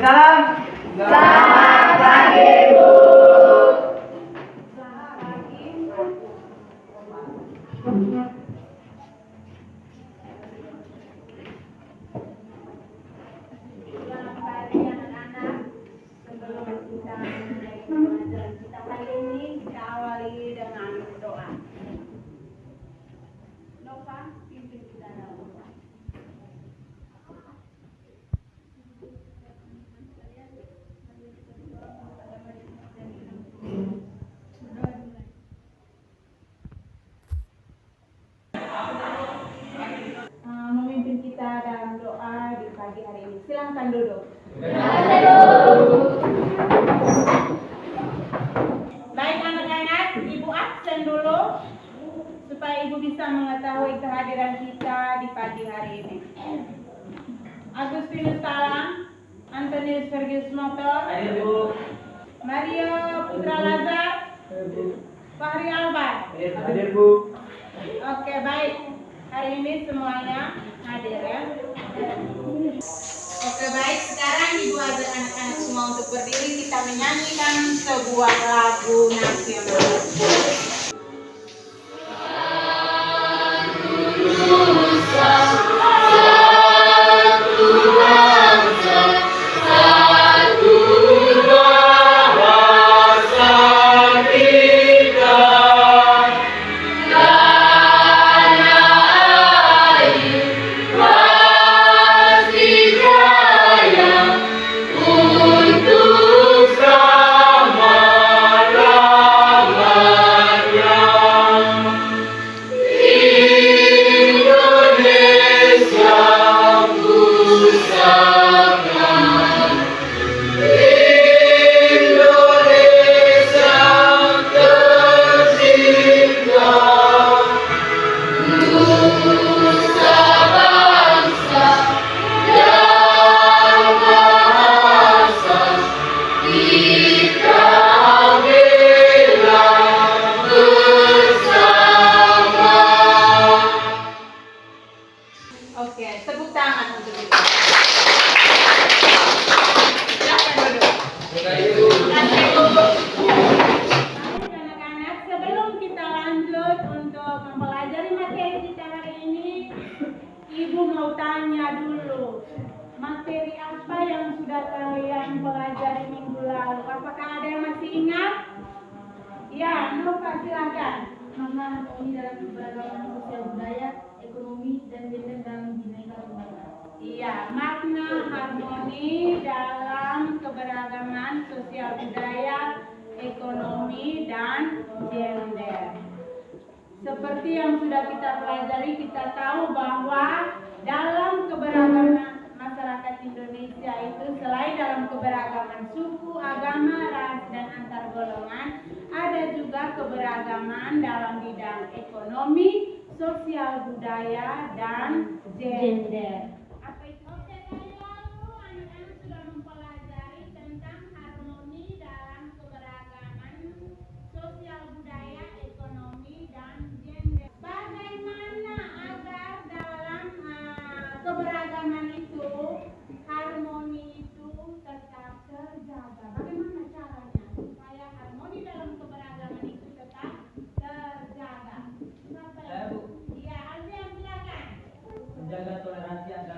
salam. Selamat pagi, Bu. Selamat pagi. Selamat pagi anak-anak. Sebelum kita mulai pelajaran kita kali ini, kita awali dengan doa. Nova, pimpin kita dalam doa. Memimpin kita dalam doa di pagi hari ini. Silahkan duduk. Baik anak-anak, Ibu absen dulu supaya Ibu bisa mengetahui kehadiran kita di pagi hari ini. Agustinus Talang, Antonius Fergus Motor, Hadir, Bu. Mario Putra Lazar, Fahri Albar. Hadir, Bu. Oke, baik. Hari ini semuanya hadir ya. Oke, baik. Sekarang Ibu ajak anak-anak semua untuk berdiri. Kita menyanyikan sebuah lagu nasional. Oke, tepuk tangan untuk itu. Silakan duduk. Baik, anak-anak, sebelum kita lanjut untuk mempelajari materi kita hari ini, Ibu mau tanya dulu, materi apa yang sudah kalian pelajari minggu lalu? Apakah ada yang masih ingat? Ya, Nova silakan. Makna harmoni dalam keberagaman sosial budaya, ekonomi, dan gender dalam Bhinneka Tunggal Ika. Iya, makna harmoni dalam keberagaman sosial budaya, ekonomi, dan gender. Seperti yang sudah kita pelajari, kita tahu bahwa dalam keberagaman masyarakat Indonesia itu selain dalam keberagaman suku, agama, ras, dan antar golongan, ada juga keberagaman dalam bidang ekonomi, sosial budaya, dan gender. Apa itu? Oke, tadi lalu anak-anak sudah mempelajari tentang harmoni dalam keberagaman sosial budaya, ekonomi, dan gender. Bagaimana agar dalam keberagaman itu, harmoni itu tetap terjaga? Bagaimana caranya supaya harmoni dalam keberagaman itu tetap terjaga? Siapa yang? Saya, Bu. Iya, Alfian silakan. Menjaga toleransi antar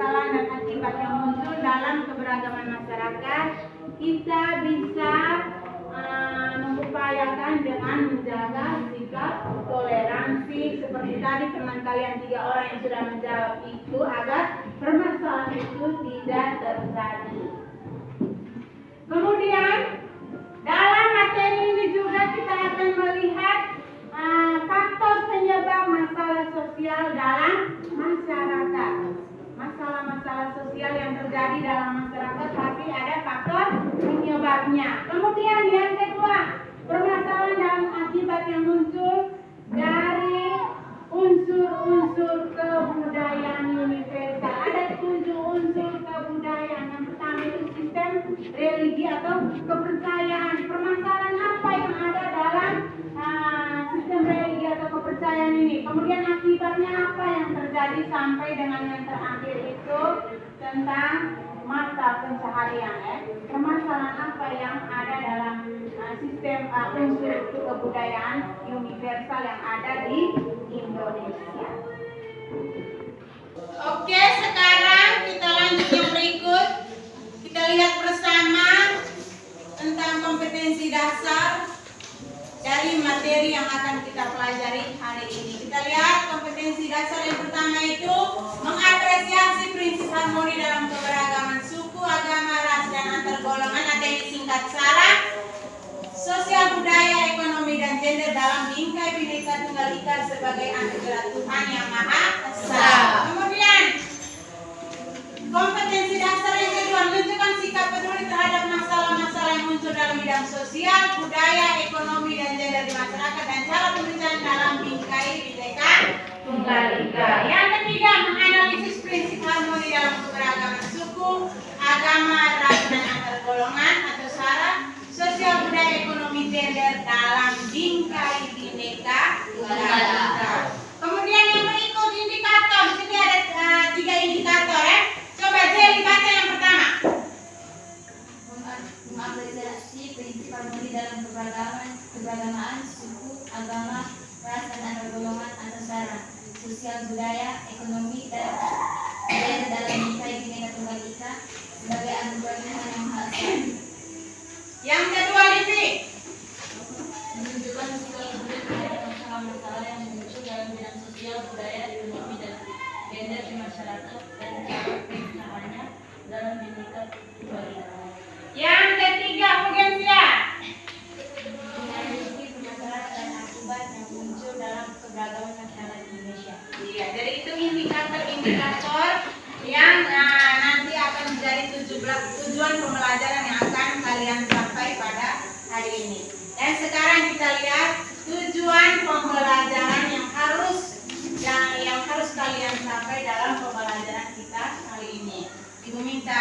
permasalahan dan akibat yang muncul dalam keberagaman masyarakat, kita bisa mengupayakan dengan menjaga sikap toleransi seperti tadi teman kalian 3 orang yang sudah menjawab itu, agar permasalahan itu tidak terjadi. Kemudian dalam materi ini juga kita akan melihat faktor penyebab masalah sosial dalam masyarakat. Masalah-masalah sosial yang terjadi dalam masyarakat pasti ada faktor penyebabnya. Kemudian yang kedua, permasalahan dan akibat yang muncul dari unsur-unsur kebudayaan universal. Ada 7 unsur kebudayaan. Yang pertama itu sistem religi atau kepercayaan. Permasalahan apa yang ada dalam sistem religi atau kepercayaan ini? Kemudian akibatnya apa yang terjadi sampai dengan yang terakhir itu tentang mata pencaharian. Permasalahan apa yang ada dalam sistem unsur kebudayaan universal yang ada di Indonesia. Oke, sekarang kita lanjut yang berikut. Kita lihat bersama tentang kompetensi dasar dari materi yang akan kita pelajari hari ini. Kita lihat kompetensi dasar yang pertama itu mengapresiasi prinsip harmoni dalam keberagaman suku, agama, ras, dan antar golongan atau yang disingkat SARA, sosial, budaya, ekonomi, dan gender dalam bingkai Bhinneka Tunggal Ika sebagai anugerah Tuhan Yang Maha Esa. Kemudian kompetensi dasar yang kedua, menunjukkan sikap peduli terhadap masalah-masalah yang muncul dalam bidang sosial, budaya, ekonomi, dan gender di masyarakat dan cara pembicaraan dalam bingkai Bhinneka Tunggal Ika. Yang ketiga, menganalisis prinsip harmoni dalam keberagaman suku, agama, ras, dan antar golongan atau SARA, sosial, budaya, ekonomi, gender dalam bingkai Bhinneka Tunggal Ika. Kemudian yang berikut indikator. Di sini ada 3 indikator ya. Coba Jeli baca yang pertama. Mengapresiasi prinsip harmoni dalam keberagaman suku, agama, ras, dan antar golongan atau SARA, sosial, budaya, ekonomi, dan gender dalam bingkai Bhinneka Tunggal Ika sebagai anugerah Tuhan Yang Maha Esa. Yang kedua, Livi. Menunjukkan sikap peduli terhadap masalah-masalah yang muncul dalam bidang sosial, budaya, ekonomi, dan gender di masyarakat dan cara penggunaannya dalam Bhinneka Tunggal Ika. Yang ketiga, Fugensia. Menganalisis permasalahan dan akibat yang muncul dalam keberagaman masyarakat Indonesia. Iya, jadi itu indikator-indikator yang nanti akan menjadi tujuan pembelajaran yang akan kalian sampai pada hari ini. Dan sekarang kita lihat tujuan pembelajaran yang harus kalian sampai dalam pembelajaran kita hari ini. Ibu minta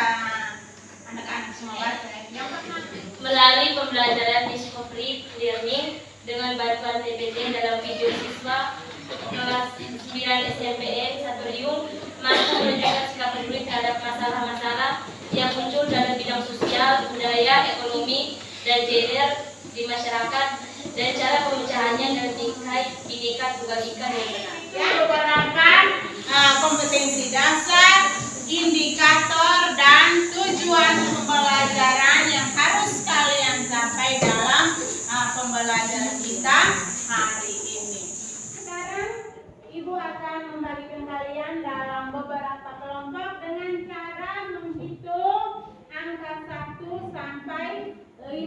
anak-anak semua baca. Yang pertama, Melalui pembelajaran discovery learning dengan bantuan TPT dalam video siswa kelas 9 SMPN Satorium mampu menunjukkan sikap peduli terhadap masalah-masalah yang muncul dalam bidang sosial, budaya, ekonomi, dan gender di masyarakat dan cara pemecahannya dan bingkai Bhinneka Tunggal Ika yang benar. yang beberapa kompetensi dasar, indikator, dan tujuan pembelajaran yang harus kalian capai dalam pembelajaran kita hari ini. Sekarang Ibu akan membagikan kalian dalam beberapa kelompok dengan cara menghitung angka 1 sampai 5.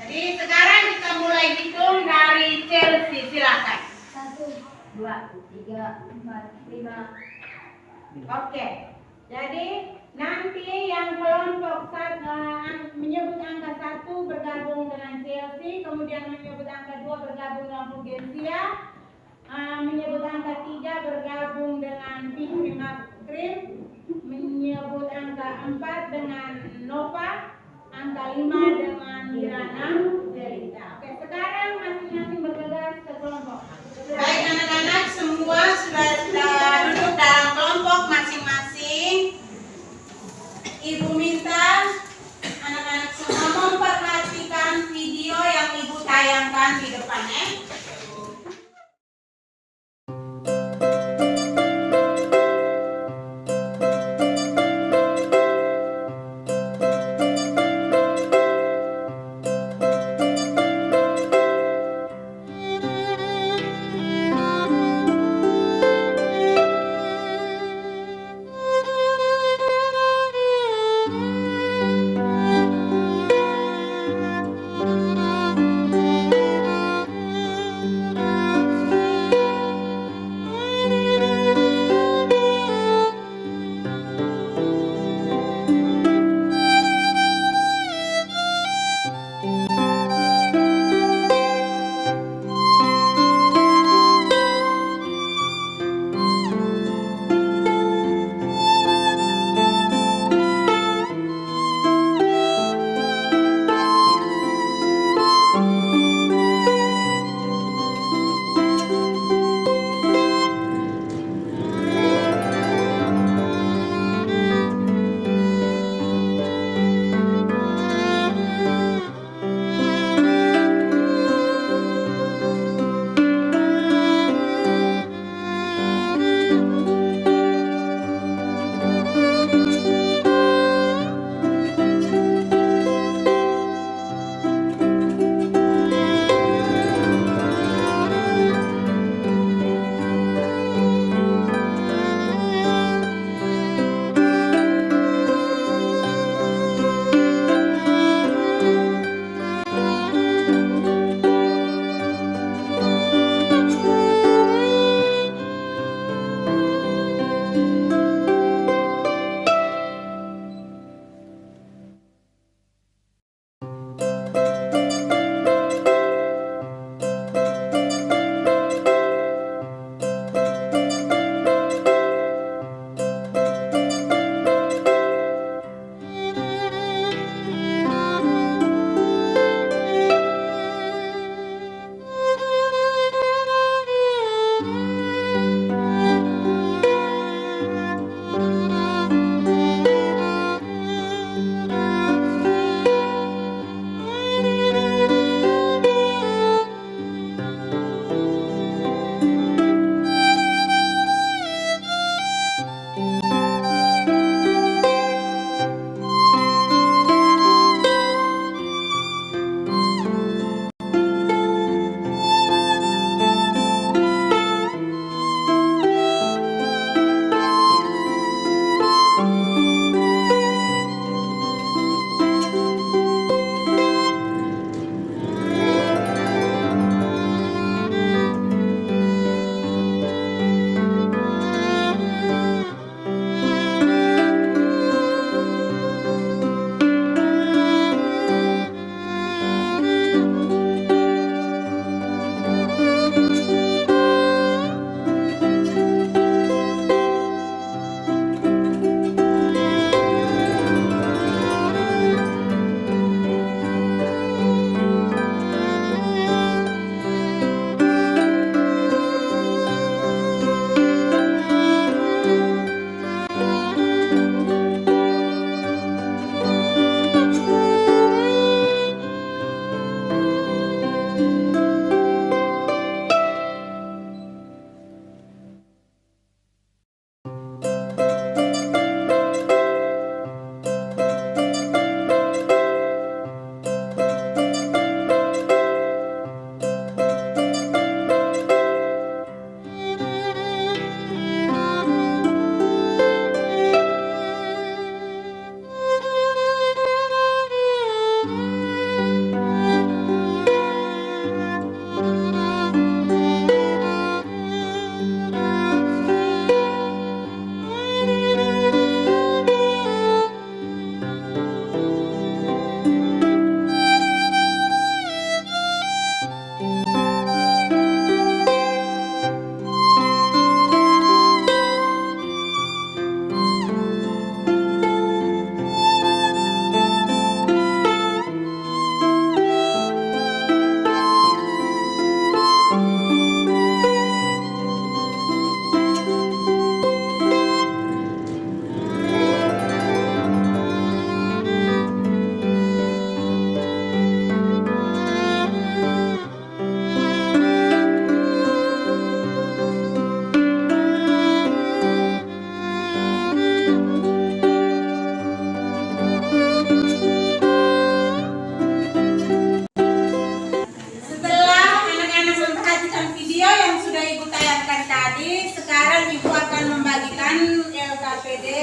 Jadi sekarang kita mulai hitung dari Chelsea, silakan. 1, 2, 3, 4, 5. Oke, jadi nanti yang kelompok menyebut angka 1 bergabung dengan Chelsea, kemudian menyebut angka 2 bergabung dengan Fugensia, menyebut angka 3 bergabung dengan Fikri Makrim, menyebut angka 4 dengan Nova, angka 5 dengan Mirana Delita. Oke, sekarang masing-masing bergegas ke kelompok. Baik anak-anak, semua sudah duduk dalam kelompok masing-masing. Ibu minta anak-anak semua memperhatikan video yang Ibu tayangkan di depannya.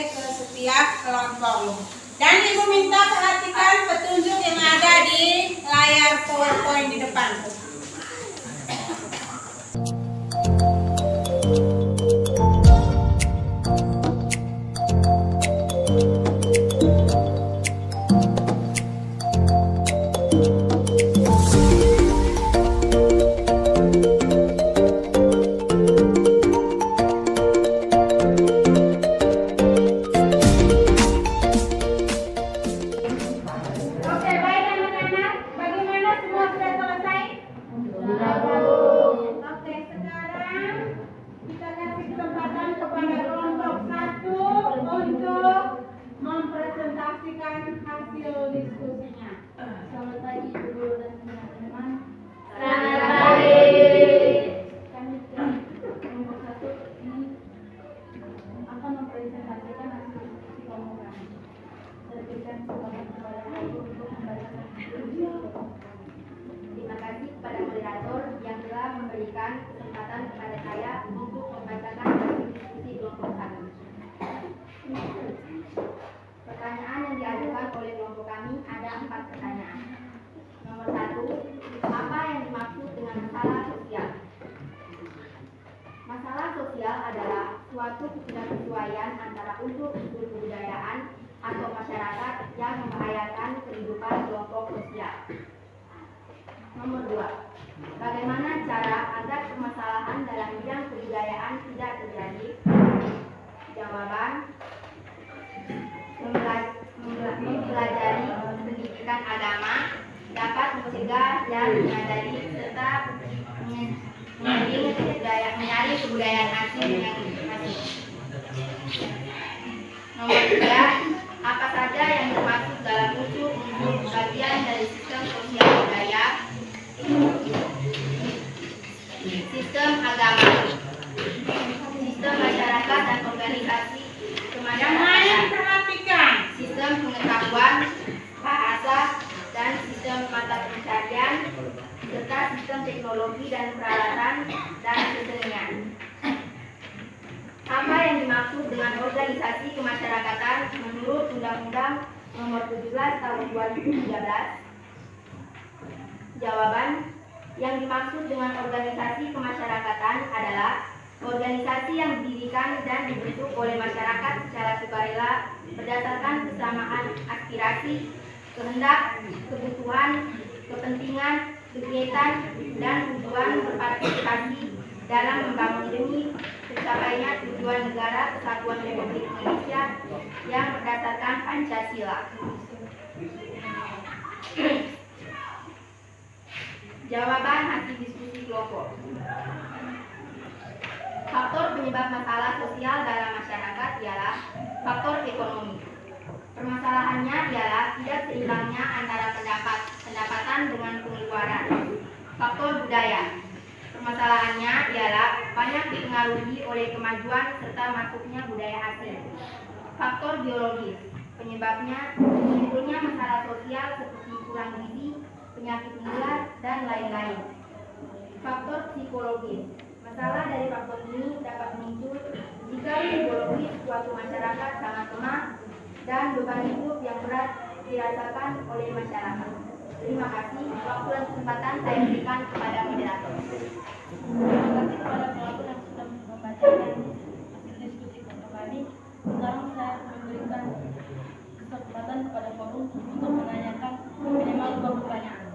ke setiap kelompok. Dan Ibu minta perhatikan petunjuk yang ada di layar PowerPoint di depan. Oke, baik anak-anak. Bagaimana semua sudah selesai? Oke, sekarang kita kasih kesempatan kepada kelompok 1 untuk mempresentasikan hasil diskusinya. Selamat pagi Ibu Guru dan teman-teman. Selamat pagi. Kami dari kelompok 1 ini akan mempresentasikan hasil diskusi kelompok kami. Saya berikan kesempatan kepada Ibu untuk membacakan diskusi kelompok kami. Terima kasih kepada moderator yang telah memberikan kesempatan kepada saya untuk membacakan hasil diskusi kelompok kami. Pertanyaan yang diajukan oleh kelompok kami ada 4 pertanyaan. Nomor 1, apa yang dimaksud dengan masalah sosial? Masalah sosial adalah suatu ketidaksesuaian antara unsur kebudayaan atau masyarakat yang membahayakan kehidupan kelompok sosial. Nomor 2, bagaimana cara agar permasalahan dalam bidang kebudayaan tidak terjadi? Jawaban, mempelajari pendidikan agama dapat mencegah dan menyadari serta menyaring kebudayaan asing yang masih. Nomor 3, apa saja yang termasuk dalam unsur bagian dari sistem sosial budaya? Sistem agama, sistem masyarakat dan organisasi kemasyarakatan, Perhatikan. sistem pengetahuan, bahasa, dan sistem mata pencarian, serta sistem teknologi dan peralatan dan kesenian. Apa yang dimaksud dengan organisasi kemasyarakatan menurut Undang-Undang Nomor 17 Tahun 2013? Jawaban, yang dimaksud dengan organisasi kemasyarakatan adalah organisasi yang didirikan dan dibentuk oleh masyarakat secara sukarela berdasarkan kesamaan aspirasi, kehendak, kebutuhan, kepentingan, kegiatan, dan tujuan berpartisipasi dalam membangun demi tercapainya tujuan negara Kesatuan Republik Indonesia yang berdasarkan Pancasila. Jawaban hasil diskusi kelompok. Faktor penyebab masalah sosial dalam masyarakat ialah faktor ekonomi. Permasalahannya ialah tidak seimbangnya antara pendapatan dengan pengeluaran. Faktor budaya. Permasalahannya ialah banyak dipengaruhi oleh kemajuan serta masuknya budaya asing. Faktor biologis. Penyebabnya munculnya masalah sosial seperti kurang gizi, penyakit menular, dan lain-lain. Faktor psikologis. Masalah dari faktor ini dapat muncul jika psikologis suatu masyarakat sangat lemah dan beban hidup yang berat dirasakan oleh masyarakat. Terima kasih. Waktu dan kesempatan saya berikan kepada moderator. Terima kasih kepada pelaku yang sudah membacakan hasil diskusi kelompok kami. Sekarang saya memberikan kesempatan kepada forum untuk menanyakan minimal 2 pertanyaan.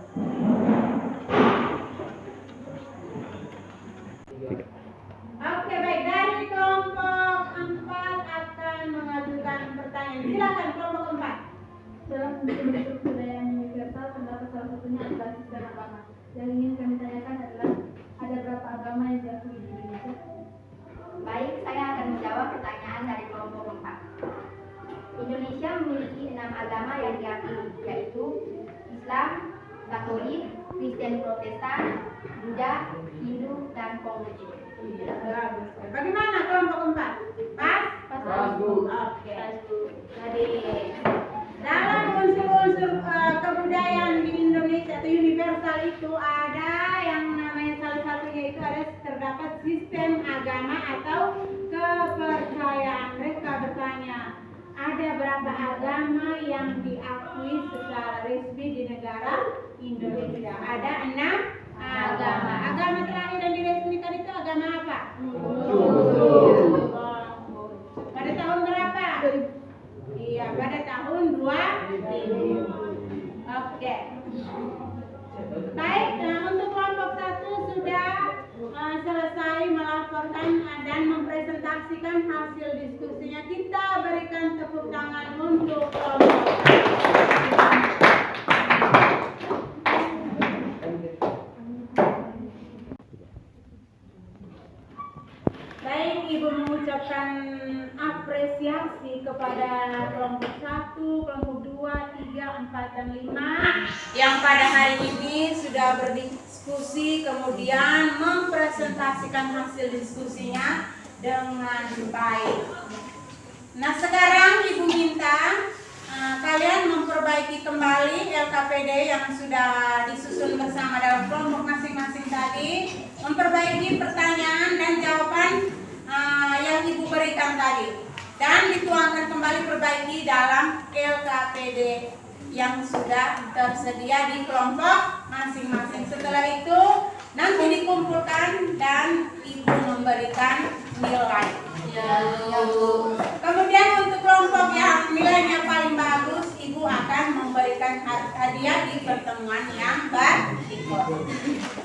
Oke, baik. Dari kelompok 4 akan mengajukan pertanyaan. Silakan kelompok 4. Dalam bentuk budaya yang universal, terdapat salah satunya adalah sistem agama. Yang ingin kami tanyakan adalah, ada berapa agama yang diakui di Indonesia? Baik, saya akan menjawab pertanyaan dari kelompok 4. Indonesia memiliki 6 agama yang diakui, yaitu Islam, Katolik, Kristen Protestan, Buddha, Hindu, dan Konghucu. Bagaimana kelompok 4? Pas? Oke. Jadi dalam unsur-unsur kebudayaan di Indonesia atau universal itu ada yang namanya salah satunya itu ada terdapat sistem agama atau kepercayaan. Mereka bertanya, ada berapa agama yang diakui secara resmi di negara Indonesia? Ada 6 agama. Agama terakhir yang diresmikan itu agama apa? Pada tahun berapa? Iya, pada tahun 2000. Oke. Baik, untuk kelompok 1 sudah selesai melaporkan dan mempresentasikan hasil diskusinya. Kita berikan tepuk tangan untuk kelompok 1. Baik, Ibu mengucapkan apresiasi kepada kelompok 1, kelompok 2, 3, 4, dan 5 yang pada hari ini sudah berdiskusi kemudian mempresentasikan hasil diskusinya dengan baik. Nah, sekarang Ibu minta kalian memperbaiki kembali LKPD yang sudah disusun bersama dalam kelompok masing-masing tadi, memperbaiki pertanyaan dan jawaban yang Ibu berikan tadi, dan dituangkan kembali perbaiki dalam LKPD yang sudah tersedia di kelompok masing-masing. Setelah itu nanti dikumpulkan dan Ibu memberikan nilai. Kemudian untuk kelompok yang nilainya paling bagus, Ibu akan memberikan hadiah di pertemuan yang berikut.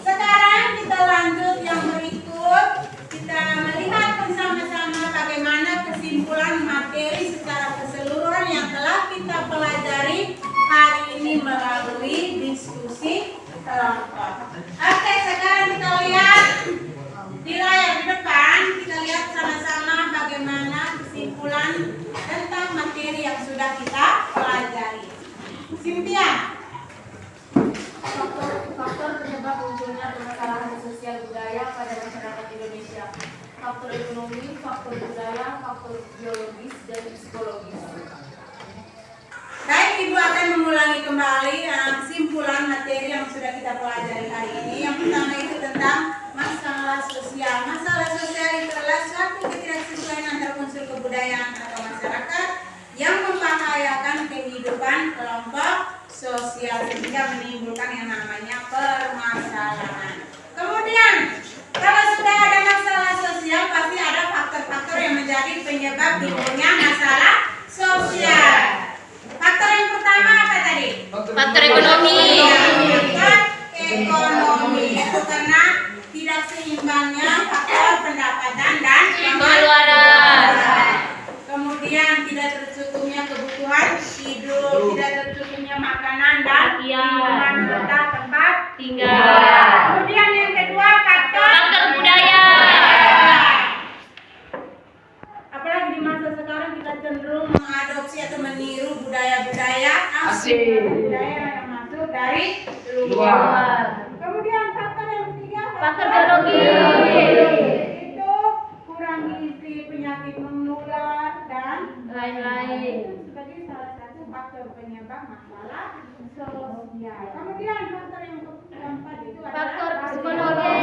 Sekarang kita lanjut yang berikut. Kita melihat bersama-sama bagaimana kesimpulan materi secara keseluruhan yang telah kita pelajari hari ini melalui diskusi kelompok. Oke, sekarang kita lihat di layar di depan, kita lihat sama-sama bagaimana kesimpulan tentang materi yang sudah kita pelajari. Cynthia. Faktor penyebab munculnya permasalahan sosial budaya pada masyarakat Indonesia. Faktor ekonomi, faktor budaya, faktor biologis, dan psikologis. Baik, Ibu akan mengulangi kembali kesimpulan materi yang sudah kita pelajari hari ini. Yang pertama itu tentang masalah sosial. Masalah sosial itu adalah suatu ketidaksesuaian antara unsur kebudayaan atau masyarakat yang membahayakan kehidupan kelompok sosial sehingga menimbulkan yang namanya permasalahan. Kemudian, kalau sudah ada masalah sosial, pasti ada faktor-faktor yang menjadi penyebab timbulnya masalah sosial. Faktor yang pertama apa tadi? Faktor ekonomi. Faktor ekonomi itu karena tidak seimbangnya faktor pendapatan dan Pengeluaran. Kemudian tidak tercukupnya kebutuhan hidup, tidak tercukupnya makanan dan minuman serta tempat Tinggal. Kemudian yang kedua faktor Budaya. Apalagi di masa sekarang kita cenderung mengadopsi atau meniru budaya-budaya asing, budaya yang masuk dari luar. Kemudian faktor yang ketiga Faktor biologi. itu kurang gizi, penyakit menular dan Lain-lain. itu sebagai salah satu faktor penyebab masalah sosial. Kemudian faktor yang keempat itu adalah Faktor psikologi.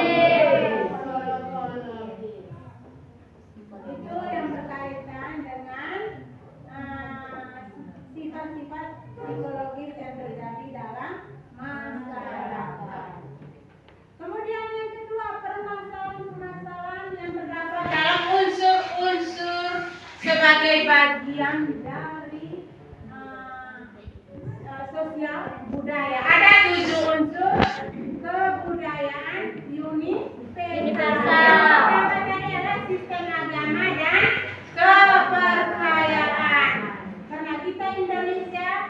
Itu yang berkaitan dengan sifat-sifat psikologis yang terjadi dalam masyarakat. Kemudian yang kedua, permasalahan-permasalahan yang terdapat dalam unsur-unsur sebagai bagian dari sosial budaya. Ada 7 unsur kebudayaan universal. Pertama adalah sistem agama dan kepercayaan. Karena kita Indonesia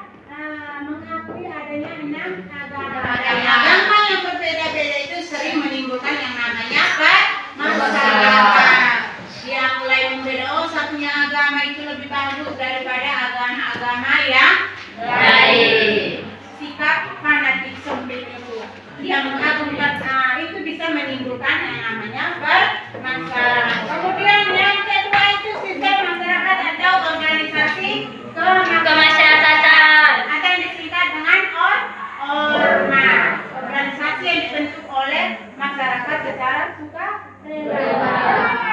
mengakui adanya 6 agama. Agama yang berbeda-beda itu sering menimbulkan yang namanya permasalahan. Yang mulai membeda, satunya agama itu lebih bagus daripada agama-agama yang lain. Sikap fanatik sempit itu yang mengagungkan itu bisa menimbulkan yang namanya permasalahan. Kemudian yang kedua itu sistem masyarakat atau organisasi Kemasyarakatan. atau yang disingkat dengan ormas, organisasi yang dibentuk oleh masyarakat secara sukarela.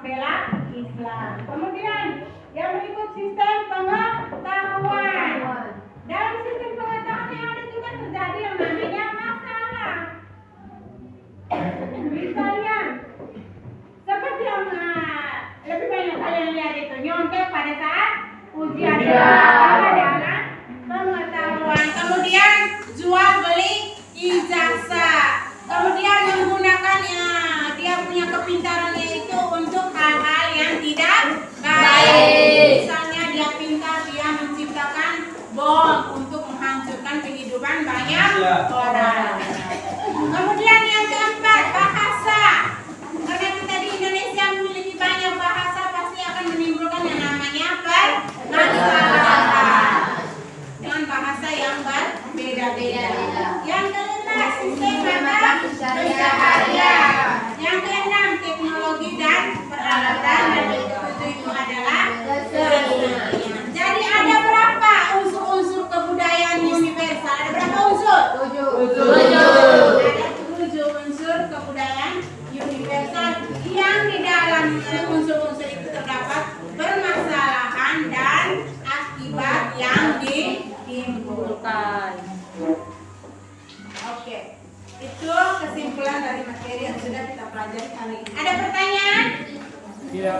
membela Islam. Kemudian yang berikut sistem pengetahuan. Dalam sistem pengetahuan yang ada juga terjadi yang namanya masalah. Misalnya, seperti yang lebih banyak kalian lihat itu nyontek pada saat ujian adalah pengetahuan. Kemudian jual beli ijazah. Kemudian menggunakan dia punya kepintarannya itu untuk hal-hal yang tidak baik. Misalnya dia pintar, dia menciptakan bom untuk menghancurkan kehidupan banyak orang. Kemudian yang keempat, bahasa. Karena kita di Indonesia memiliki banyak bahasa, pasti akan menimbulkan yang namanya permasalahan dengan bahasa yang berbeda-beda. Yang kelima, sistem pencaharian. Yang keenam, teknologi dan peralatan. Dan yang ketujuh itu adalah kesenian. Jadi ada berapa unsur-unsur kebudayaan universal? Ada berapa unsur? 7. Ada 7 unsur kebudayaan universal yang di dalam unsur-unsur itu terdapat permasalahan dan akibat yang ditimbulkan. Oke, itu kesimpulan dari materi yang sudah kita pelajari kali ini. Ada pertanyaan? Tidak.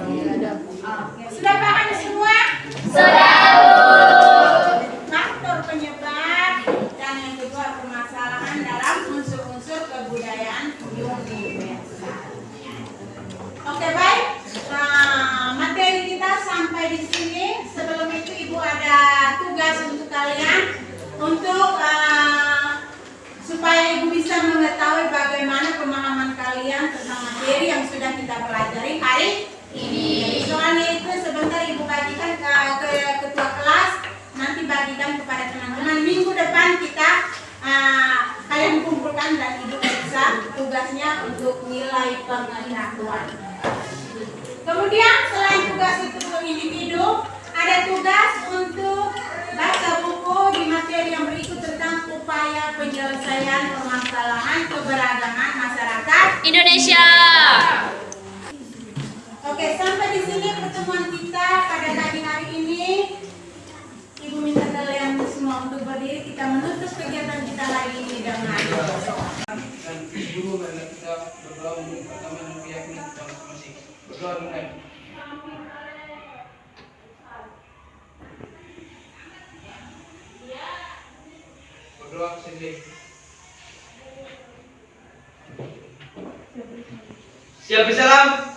Oke, sudah paham semua? Faktor penyebab dan yang kedua permasalahan dalam unsur-unsur kebudayaan universal. Oke, baik. Materi kita sampai di sini. Sebelum itu Ibu ada tugas untuk kalian untuk supaya Ibu bisa mengetahui bagaimana pemahaman kalian tentang materi yang sudah kita pelajari hari ini. Soalnya itu sebentar Ibu bagikan ke ketua kelas, nanti bagikan kepada teman-teman. Minggu depan kita kalian kumpulkan dan Ibu bisa tugasnya untuk nilai pengetahuan. Kemudian selain tugas itu untuk individu, ada tugas untuk baca buku di materi yang berikut tentang upaya penyelesaian permasalahan keberagaman masyarakat Indonesia. Oke, sampai di sini pertemuan kita pada pagi hari ini. Ibu minta kalian semua untuk berdiri, kita menutup kegiatan kita hari ini dengan berdoa. Dan guru adalah kita berdoa untuk pertama dan keyakinan kita masing-masing. Berdoa mulai. Berdoa sendiri. Siap salam.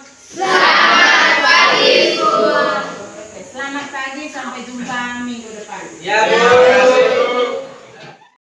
Selamat pagi, sampai jumpa minggu depan. Ya, Bu.